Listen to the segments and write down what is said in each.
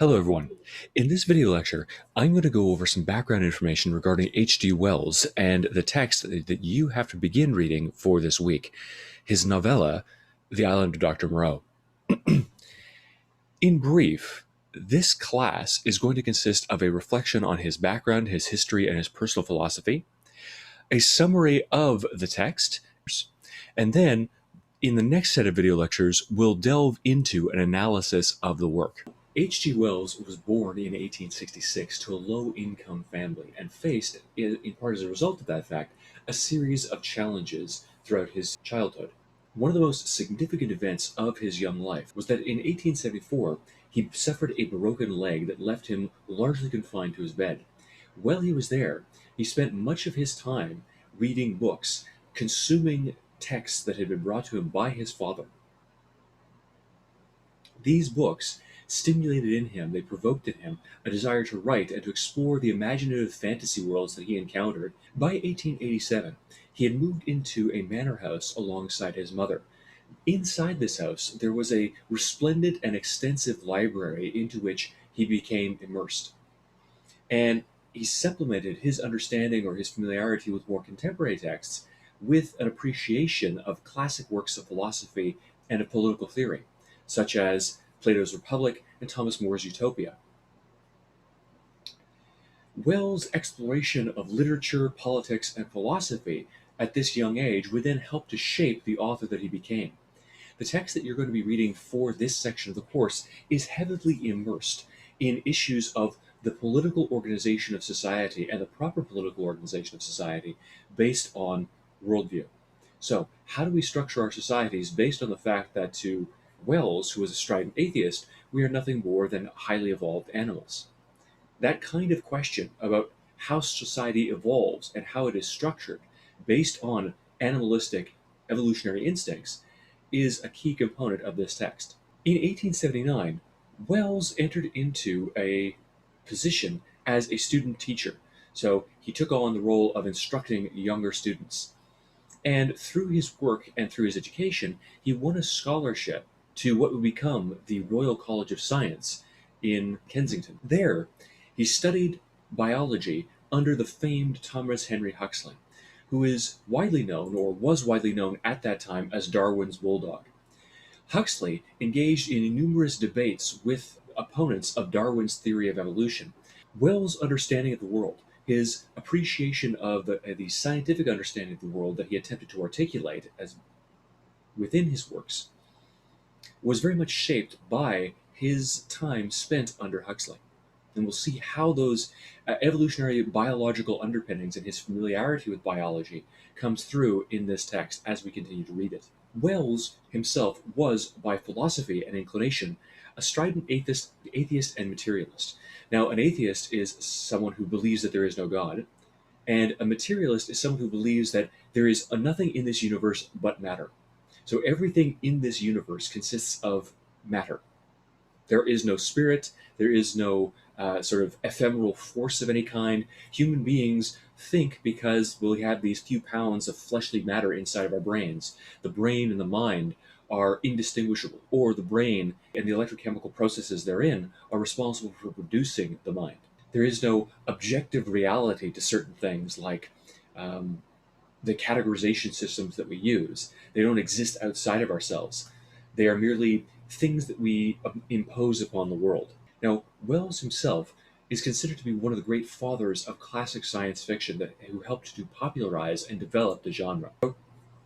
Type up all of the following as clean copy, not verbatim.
Hello everyone. In this video lecture, I'm going to go over some background information regarding H.G. Wells and the text that you have to begin reading for this week, his novella, The Island of Dr. Moreau. In brief, this class is going to consist of a reflection on his background, his history, and his personal philosophy, a summary of the text, and then in the next set of video lectures, we'll delve into an analysis of the work. H.G. Wells was born in 1866 to a low-income family and faced, in part as a result of that fact, a series of challenges throughout his childhood. One of the most significant events of his young life was that in 1874, he suffered a broken leg that left him largely confined to his bed. While he was there, he spent much of his time reading books, consuming texts that had been brought to him by his father. These books stimulated in him, they provoked in him, a desire to write and to explore the imaginative fantasy worlds that he encountered. By 1887, he had moved into a manor house alongside his mother. Inside this house, there was a resplendent and extensive library into which he became immersed. And he supplemented his understanding or his familiarity with more contemporary texts with an appreciation of classic works of philosophy and of political theory, such as Plato's Republic and Thomas More's Utopia. Wells' exploration of literature, politics, and philosophy at this young age would then help to shape the author that he became. The text that you're going to be reading for this section of the course is heavily immersed in issues of the political organization of society and the proper political organization of society based on worldview. So, how do we structure our societies based on the fact that to Wells, who was a strident atheist, we are nothing more than highly evolved animals? That kind of question about how society evolves and how it is structured based on animalistic evolutionary instincts is a key component of this text. In 1879, Wells entered into a position as a student teacher. So he took on the role of instructing younger students. And through his work and through his education, he won a scholarship to what would become the Royal College of Science in Kensington. There, he studied biology under the famed Thomas Henry Huxley, who is widely known, or was widely known at that time, as Darwin's bulldog. Huxley engaged in numerous debates with opponents of Darwin's theory of evolution. Wells' understanding of the world, his appreciation of the scientific understanding of the world that he attempted to articulate as within his works, was very much shaped by his time spent under Huxley. And we'll see how those evolutionary biological underpinnings and his familiarity with biology comes through in this text as we continue to read it. Wells himself was, by philosophy and inclination, a strident atheist and materialist. Now, an atheist is someone who believes that there is no God, and a materialist is someone who believes that there is nothing in this universe but matter. So everything in this universe consists of matter. There is no spirit, there is no sort of ephemeral force of any kind. Human beings think because we have these few pounds of fleshly matter inside of our brains. The brain and the mind are indistinguishable, or the brain and the electrochemical processes therein are responsible for producing the mind. There is no objective reality to certain things like the categorization systems that we use. They don't exist outside of ourselves. They are merely things that we impose upon the world. Now, Wells himself is considered to be one of the great fathers of classic science fiction who helped to popularize and develop the genre.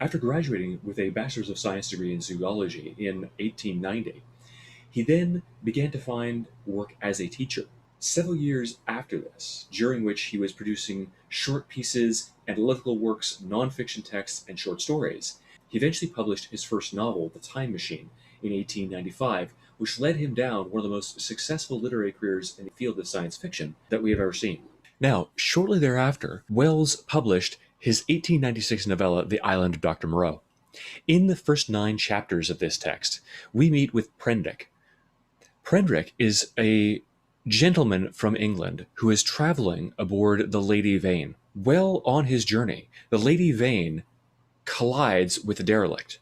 After graduating with a Bachelor's of Science degree in zoology in 1890, he then began to find work as a teacher. Several years after this, during which he was producing short pieces, analytical works, nonfiction texts, and short stories, he eventually published his first novel, The Time Machine, in 1895, which led him down one of the most successful literary careers in the field of science fiction that we have ever seen. Now, shortly thereafter, Wells published his 1896 novella, The Island of Dr. Moreau. In the first 9 chapters of this text, we meet with Prendick. Prendick is a gentleman from England who is traveling aboard the Lady Vane. Well on his journey, the Lady Vane collides with a derelict.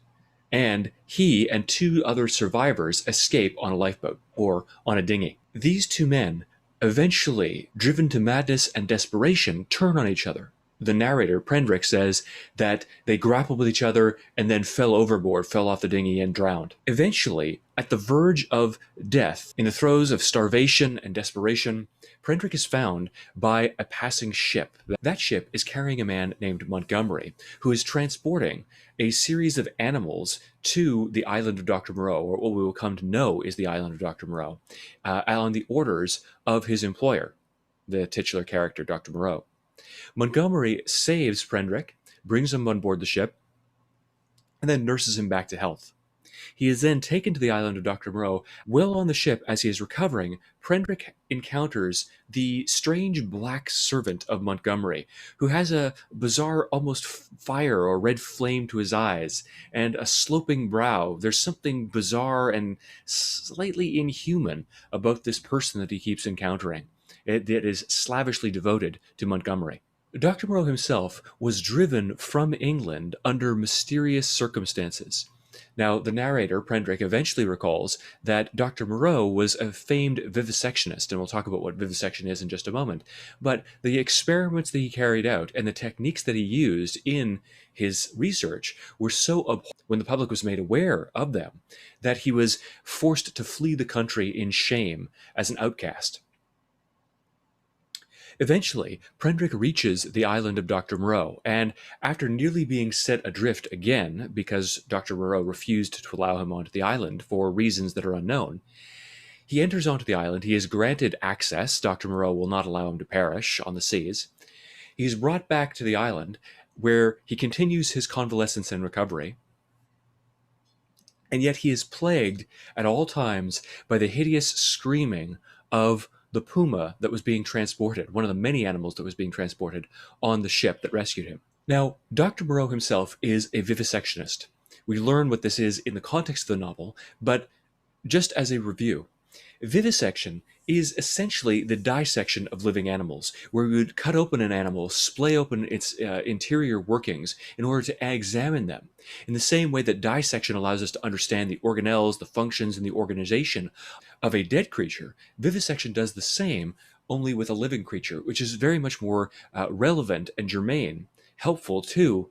and he and two other survivors escape on a lifeboat or on a dinghy. These two men, eventually driven to madness and desperation, turn on each other. The narrator, Prendrick, says that they grappled with each other and then fell overboard, fell off the dinghy, and drowned. Eventually, at the verge of death, in the throes of starvation and desperation, Prendrick is found by a passing ship. That ship is carrying a man named Montgomery, who is transporting a series of animals to the island of Dr. Moreau, or what we will come to know is the island of Dr. Moreau, on the orders of his employer, the titular character, Dr. Moreau. Montgomery saves Prendrick, brings him on board the ship, and then nurses him back to health. He is then taken to the island of Dr. Moreau. While on the ship, as he is recovering, Prendrick encounters the strange black servant of Montgomery, who has a bizarre, almost fire or red flame to his eyes and a sloping brow. There's something bizarre and slightly inhuman about this person that he keeps encountering. It is slavishly devoted to Montgomery. Dr. Moreau himself was driven from England under mysterious circumstances. Now, the narrator, Prendrick, eventually recalls that Dr. Moreau was a famed vivisectionist, and we'll talk about what vivisection is in just a moment. But the experiments that he carried out and the techniques that he used in his research were so abhorrent when the public was made aware of them that he was forced to flee the country in shame as an outcast. Eventually, Prendrick reaches the island of Dr. Moreau, and after nearly being set adrift again because Dr. Moreau refused to allow him onto the island for reasons that are unknown, he enters onto the island. He is granted access. Dr. Moreau will not allow him to perish on the seas. He's brought back to the island, where he continues his convalescence and recovery. And yet he is plagued at all times by the hideous screaming of the puma that was being transported, one of the many animals that was being transported on the ship that rescued him. Now, Dr. Moreau himself is a vivisectionist. We learn what this is in the context of the novel, but just as a review, vivisection is essentially the dissection of living animals, where we would cut open an animal, splay open its interior workings in order to examine them. In the same way that dissection allows us to understand the organelles, the functions, and the organization of a dead creature, vivisection does the same, only with a living creature, which is very much more relevant and germane, helpful to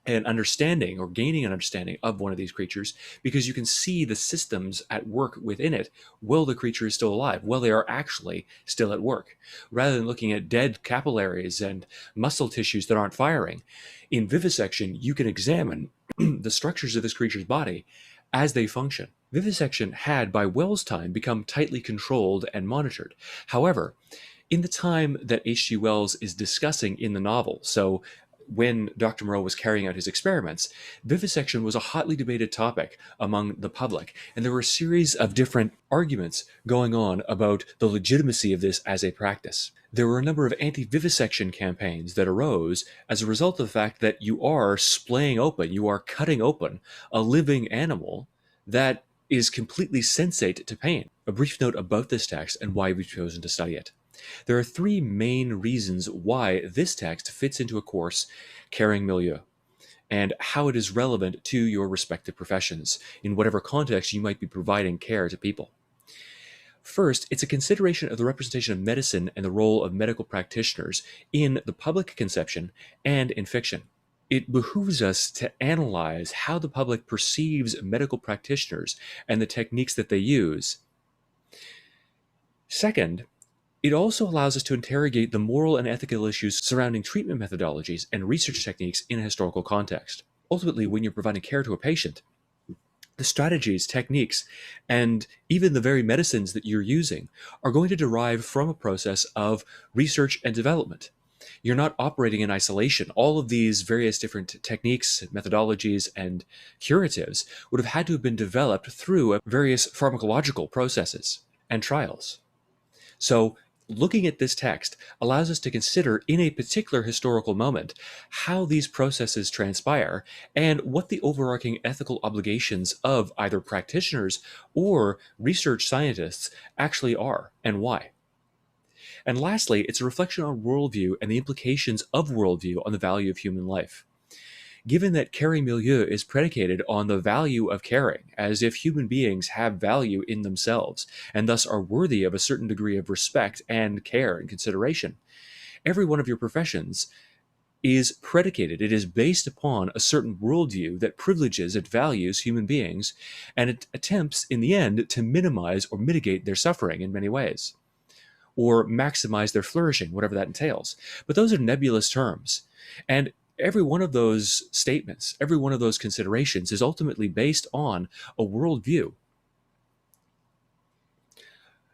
an understanding or gaining an understanding of one of these creatures, because you can see the systems at work within it while the creature is still alive, while they are actually still at work, rather than looking at dead capillaries and muscle tissues that aren't firing. In vivisection, you can examine the structures of this creature's body as they function. Vivisection had, by Wells' time, become tightly controlled and monitored. However, in the time that H.G. Wells is discussing in the novel, so when Dr. Moreau was carrying out his experiments, vivisection was a hotly debated topic among the public, and there were a series of different arguments going on about the legitimacy of this as a practice. There were a number of anti-vivisection campaigns that arose as a result of the fact that you are splaying open, you are cutting open a living animal that is completely sensate to pain. A brief note about this text and why we've chosen to study it. There are three main reasons why this text fits into a course carrying milieu, and how it is relevant to your respective professions, in whatever context you might be providing care to people. First, it's a consideration of the representation of medicine and the role of medical practitioners in the public conception and in fiction. It behooves us to analyze how the public perceives medical practitioners and the techniques that they use. Second, it also allows us to interrogate the moral and ethical issues surrounding treatment methodologies and research techniques in a historical context. Ultimately, when you're providing care to a patient, the strategies, techniques, and even the very medicines that you're using are going to derive from a process of research and development. You're not operating in isolation. All of these various different techniques, methodologies, and curatives would have had to have been developed through various pharmacological processes and trials. So, looking at this text allows us to consider in a particular historical moment how these processes transpire and what the overarching ethical obligations of either practitioners or research scientists actually are and why. And lastly, it's a reflection on worldview and the implications of worldview on the value of human life. Given that caring milieu is predicated on the value of caring, as if human beings have value in themselves, and thus are worthy of a certain degree of respect and care and consideration, every one of your professions is predicated, it is based upon a certain worldview that privileges and values human beings, and it attempts, in the end, to minimize or mitigate their suffering in many ways, or maximize their flourishing, whatever that entails. But those are nebulous terms. And every one of those statements, every one of those considerations is ultimately based on a worldview.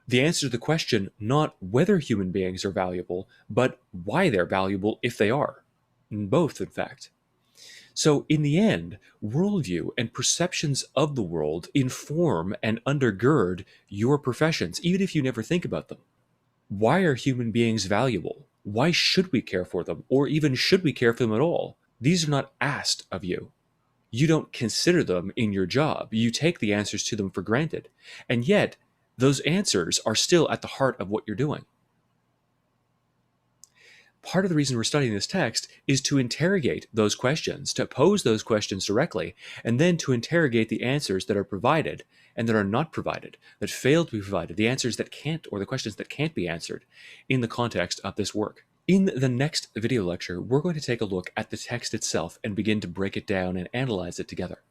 The answer to the question, not whether human beings are valuable, but why they're valuable if they are. Both, in fact. So, in the end, worldview and perceptions of the world inform and undergird your professions, even if you never think about them. Why are human beings valuable? Why should we care for them? Or even should we care for them at all? These are not asked of you. You don't consider them in your job. You take the answers to them for granted. And yet, those answers are still at the heart of what you're doing. Part of the reason we're studying this text is to interrogate those questions, to pose those questions directly, and then to interrogate the answers that are provided and that are not provided, that fail to be provided, the answers that can't, or the questions that can't be answered in the context of this work. In the next video lecture, we're going to take a look at the text itself and begin to break it down and analyze it together.